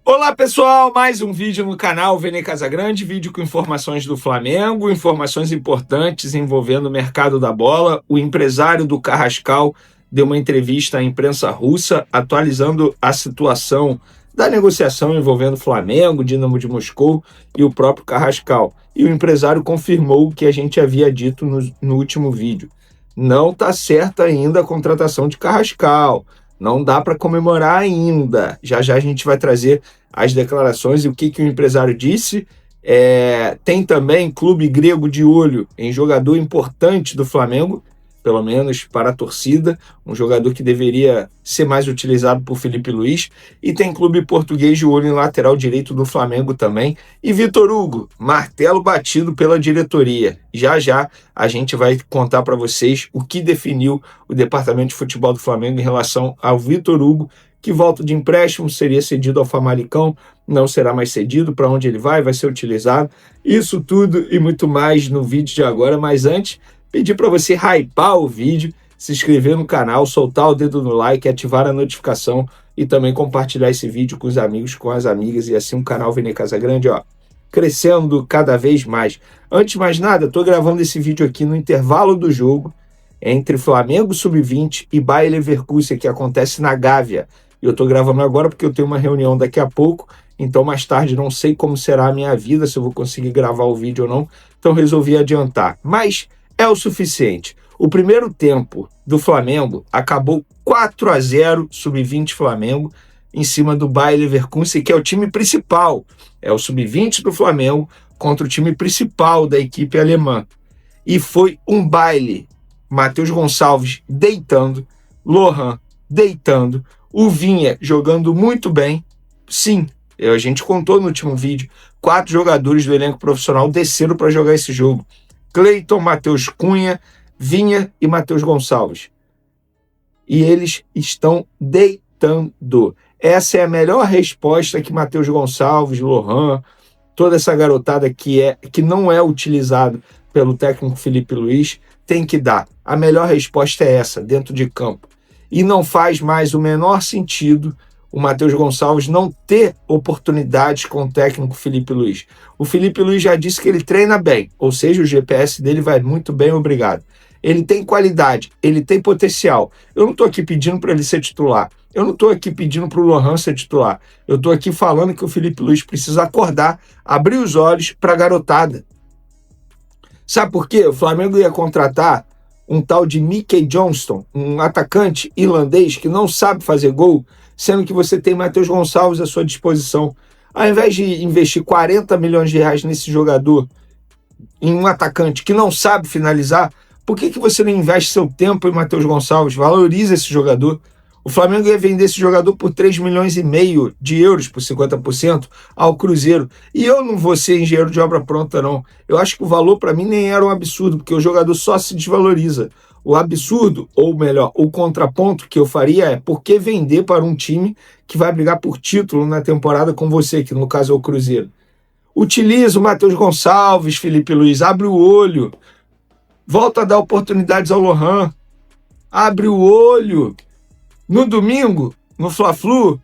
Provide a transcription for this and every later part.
Olá pessoal, mais um vídeo no canal Vene Casagrande, vídeo com informações do Flamengo, informações importantes envolvendo o mercado da bola. O empresário do Carrascal deu uma entrevista à imprensa russa atualizando a situação da negociação envolvendo Flamengo, Dinamo de Moscou e o próprio Carrascal. E o empresário confirmou o que a gente havia dito no último vídeo. Não está certa ainda a contratação de Carrascal. Não dá para comemorar ainda. Já já a gente vai trazer as declarações e o que o empresário disse. Tem também clube grego de olho em jogador importante do Flamengo, pelo menos para a torcida, um jogador que deveria ser mais utilizado por Felipe Luiz. E tem clube português de olho em lateral direito do Flamengo também. E Vitor Hugo, martelo batido pela diretoria. Já já a gente vai contar para vocês o que definiu o departamento de futebol do Flamengo em relação ao Vitor Hugo, que volta de empréstimo, seria cedido ao Famalicão, não será mais cedido, para onde ele vai ser utilizado. Isso tudo e muito mais no vídeo de agora, mas antes, pedir para você hypar o vídeo, se inscrever no canal, soltar o dedo no like, ativar a notificação e também compartilhar esse vídeo com os amigos, com as amigas, e assim o canal Vene Casagrande, crescendo cada vez mais. Antes de mais nada, estou gravando esse vídeo aqui no intervalo do jogo entre Flamengo Sub-20 e Bayer Leverkusen, que acontece na Gávea. Eu estou gravando agora porque eu tenho uma reunião daqui a pouco, então mais tarde não sei como será a minha vida, se eu vou conseguir gravar o vídeo ou não, então resolvi adiantar. Mas é o suficiente. O primeiro tempo do Flamengo acabou 4-0 Sub-20 Flamengo em cima do Bayer Leverkusen, que é o time principal. É o Sub-20 do Flamengo contra o time principal da equipe alemã. E foi um baile. Matheus Gonçalves deitando, Lohan deitando, o Vinha jogando muito bem. Sim, a gente contou no último vídeo, 4 jogadores do elenco profissional desceram para jogar esse jogo. Cleiton, Matheus Cunha, Vinha e Matheus Gonçalves. E eles estão deitando. Essa é a melhor resposta que Matheus Gonçalves, Lohan, toda essa garotada que não é utilizado pelo técnico Felipe Luiz, tem que dar. A melhor resposta é essa, dentro de campo. E não faz mais o menor sentido o Matheus Gonçalves não ter oportunidades com o técnico Felipe Luiz. O Felipe Luiz já disse que ele treina bem, ou seja, o GPS dele vai muito bem, obrigado. Ele tem qualidade, ele tem potencial. Eu não estou aqui pedindo para ele ser titular. Eu não estou aqui pedindo para o Lohan ser titular. Eu estou aqui falando que o Felipe Luiz precisa acordar, abrir os olhos para a garotada. Sabe por quê? O Flamengo ia contratar um tal de Mickey Johnston, um atacante irlandês que não sabe fazer gol, sendo que você tem Matheus Gonçalves à sua disposição. Ao invés de investir 40 milhões de reais nesse jogador, em um atacante que não sabe finalizar, por que você não investe seu tempo em Matheus Gonçalves? Valoriza esse jogador. O Flamengo ia vender esse jogador por 3,5 milhões de euros, por 50%, ao Cruzeiro. E eu não vou ser engenheiro de obra pronta, não. Eu acho que o valor, para mim, nem era um absurdo, porque o jogador só se desvaloriza. O absurdo, ou melhor, o contraponto que eu faria é por que vender para um time que vai brigar por título na temporada com você, que no caso é o Cruzeiro. Utiliza o Matheus Gonçalves, Felipe Luiz, abre o olho. Volta a dar oportunidades ao Lohan. Abre o olho. No domingo, no Fla-Flu,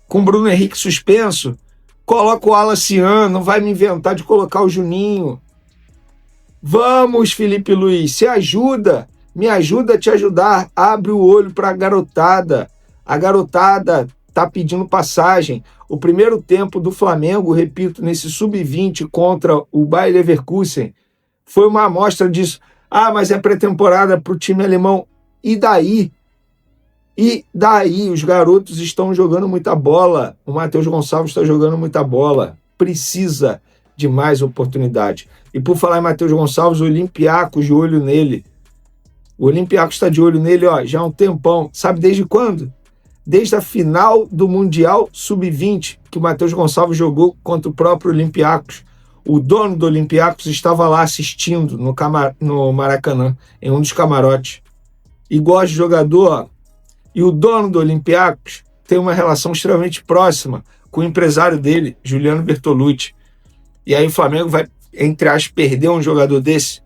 com o Bruno Henrique suspenso, coloca o Alaciano, não vai me inventar de colocar o Juninho. Vamos, Felipe Luiz, se ajuda, me ajuda a te ajudar, abre o olho para a garotada. A garotada tá pedindo passagem. O primeiro tempo do Flamengo, repito, nesse Sub-20 contra o Bayer Leverkusen, foi uma amostra disso. Mas é pré-temporada para o time alemão. E daí? E daí? Os garotos estão jogando muita bola. O Matheus Gonçalves está jogando muita bola. Precisa de mais oportunidade. E por falar em Matheus Gonçalves, o Olympiacos de olho nele. O Olympiacos está de olho nele já há um tempão. Sabe desde quando? Desde a final do Mundial Sub-20, que o Matheus Gonçalves jogou contra o próprio Olympiacos. O dono do Olympiacos estava lá assistindo no Maracanã, em um dos camarotes. E gosta de jogador, E o dono do Olympiacos tem uma relação extremamente próxima com o empresário dele, Juliano Bertolucci. E aí o Flamengo vai, entre aspas, perder um jogador desse?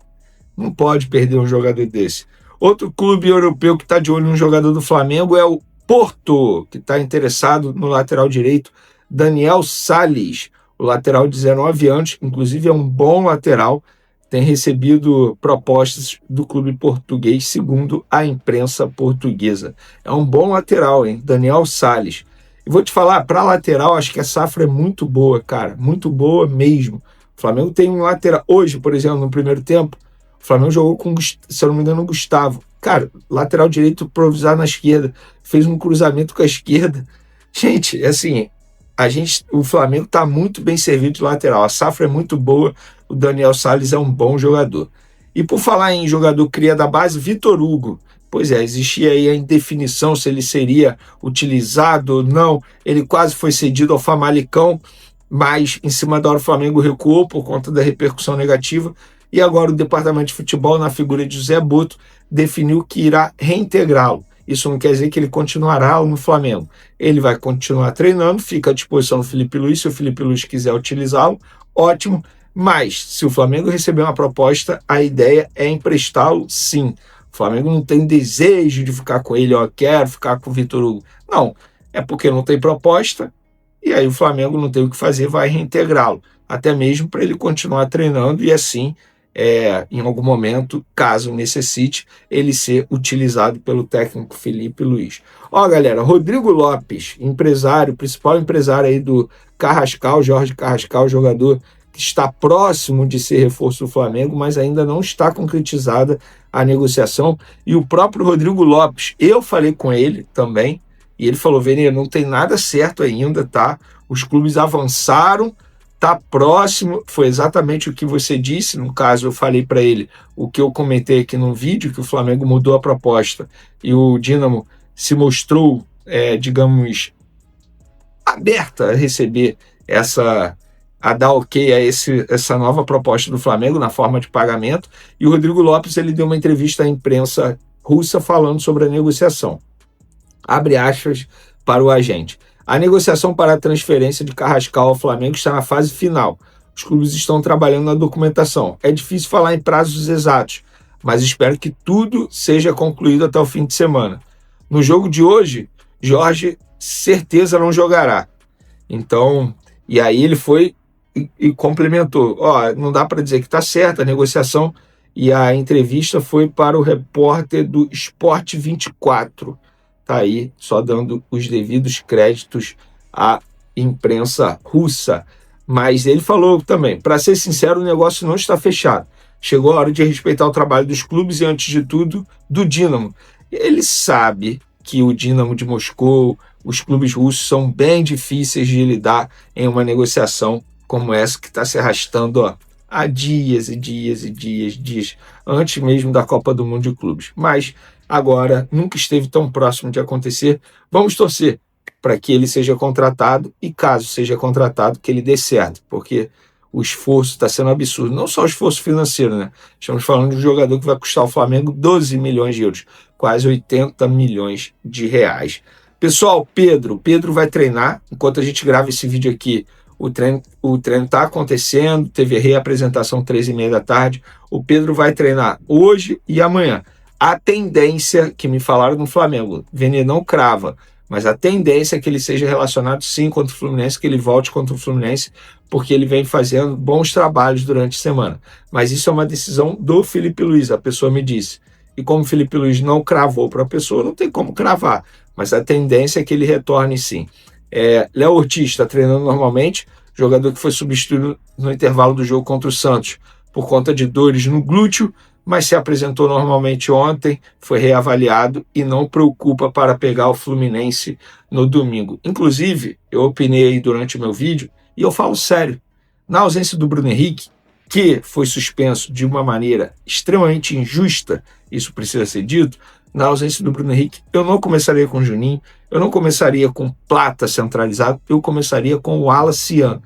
Não pode perder um jogador desse. Outro clube europeu que está de olho no jogador do Flamengo é o Porto, que está interessado no lateral direito Daniel Sales, o lateral de 19 anos, inclusive é um bom lateral, tem recebido propostas do clube português, segundo a imprensa portuguesa. É um bom lateral, hein? Daniel Sales. E vou te falar, para lateral, acho que a safra é muito boa, cara. Muito boa mesmo. O Flamengo tem um lateral. Hoje, por exemplo, no primeiro tempo, o Flamengo jogou com, se eu não me engano, o Gustavo. Cara, lateral direito improvisado na esquerda. Fez um cruzamento com a esquerda. Gente, assim, o Flamengo está muito bem servido de lateral. A safra é muito boa. O Daniel Sales é um bom jogador. E por falar em jogador cria da base, Vitor Hugo. Pois é, existia aí a indefinição se ele seria utilizado ou não. Ele quase foi cedido ao Famalicão, mas em cima da hora o Flamengo recuou por conta da repercussão negativa. E agora o departamento de futebol, na figura de José Boto, definiu que irá reintegrá-lo. Isso não quer dizer que ele continuará no Flamengo. Ele vai continuar treinando, fica à disposição do Felipe Luiz. Se o Felipe Luiz quiser utilizá-lo, ótimo. Mas, se o Flamengo receber uma proposta, a ideia é emprestá-lo, sim. O Flamengo não tem desejo de ficar com ele, quero ficar com o Vitor Hugo. Não, é porque não tem proposta, e aí o Flamengo não tem o que fazer, vai reintegrá-lo. Até mesmo para ele continuar treinando e assim, em algum momento, caso necessite, ele ser utilizado pelo técnico Felipe Luiz. Galera, Rodrigo Lopes, empresário, principal empresário aí do Carrascal, Jorge Carrascal, jogador que está próximo de ser reforço do Flamengo, mas ainda não está concretizada a negociação. E o próprio Rodrigo Lopes, eu falei com ele também, e ele falou, Vene, não tem nada certo ainda, tá? Os clubes avançaram, tá próximo, foi exatamente o que você disse, no caso eu falei para ele o que eu comentei aqui no vídeo, que o Flamengo mudou a proposta e o Dínamo se mostrou, digamos, aberta a receber a dar ok a essa nova proposta do Flamengo na forma de pagamento, e o Rodrigo Lopes ele deu uma entrevista à imprensa russa falando sobre a negociação. Abre aspas para o agente. A negociação para a transferência de Carrascal ao Flamengo está na fase final. Os clubes estão trabalhando na documentação. É difícil falar em prazos exatos, mas espero que tudo seja concluído até o fim de semana. No jogo de hoje, Jorge certeza não jogará. Então, e aí ele foi e complementou. Não dá para dizer que está certa a negociação, e a entrevista foi para o repórter do Sport 24. Tá aí, só dando os devidos créditos à imprensa russa. Mas ele falou também, para ser sincero, o negócio não está fechado. Chegou a hora de respeitar o trabalho dos clubes e, antes de tudo, do Dínamo. Ele sabe que o Dínamo de Moscou, os clubes russos são bem difíceis de lidar em uma negociação como essa que está se arrastando há dias e dias e dias, antes mesmo da Copa do Mundo de Clubes. Mas agora nunca esteve tão próximo de acontecer. Vamos torcer para que ele seja contratado e, caso seja contratado, que ele dê certo, porque o esforço está sendo absurdo. Não só o esforço financeiro, né? Estamos falando de um jogador que vai custar ao Flamengo 12 milhões de euros, quase 80 milhões de reais. Pessoal, Pedro vai treinar. Enquanto a gente grava esse vídeo aqui, o treino está acontecendo, teve a reapresentação 3h30 da tarde. O Pedro vai treinar hoje e amanhã. A tendência, que me falaram no Flamengo, Vene não crava, mas a tendência é que ele seja relacionado sim contra o Fluminense, que ele volte contra o Fluminense, porque ele vem fazendo bons trabalhos durante a semana. Mas isso é uma decisão do Felipe Luiz, a pessoa me disse. E como o Felipe Luiz não cravou para a pessoa, não tem como cravar. Mas a tendência é que ele retorne sim. Léo Ortiz está treinando normalmente, jogador que foi substituído no intervalo do jogo contra o Santos por conta de dores no glúteo, mas se apresentou normalmente ontem, foi reavaliado e não preocupa para pegar o Fluminense no domingo. Inclusive, eu opinei aí durante o meu vídeo, e eu falo sério, na ausência do Bruno Henrique, que foi suspenso de uma maneira extremamente injusta, isso precisa ser dito, na ausência do Bruno Henrique, eu não começaria com o Juninho, eu não começaria com Plata centralizado, eu começaria com o Wallace Ian.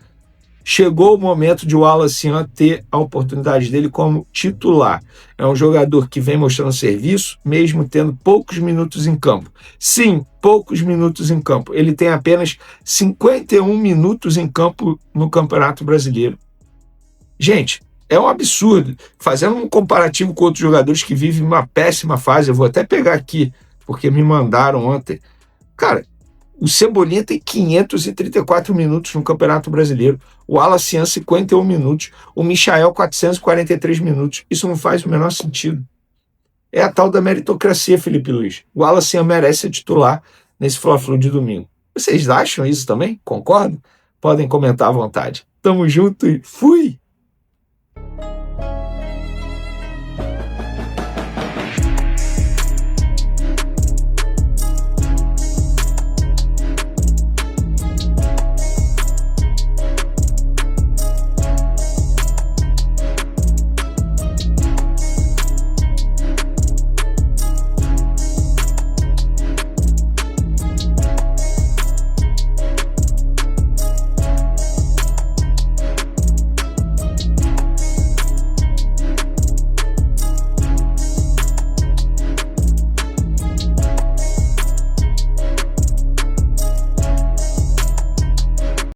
Chegou o momento de o Wallace Ian ter a oportunidade dele como titular. É um jogador que vem mostrando serviço, mesmo tendo poucos minutos em campo. Sim, poucos minutos em campo. Ele tem apenas 51 minutos em campo no Campeonato Brasileiro. Gente, é um absurdo. Fazendo um comparativo com outros jogadores que vivem uma péssima fase, eu vou até pegar aqui, porque me mandaram ontem. Cara, O Cebolinha tem 534 minutos no Campeonato Brasileiro. O Alacian, 51 minutos. O Michael, 443 minutos. Isso não faz o menor sentido. É a tal da meritocracia, Felipe Luiz. O Alacian merece ser titular nesse Fla-Flu de domingo. Vocês acham isso também? Concordam? Podem comentar à vontade. Tamo junto e fui!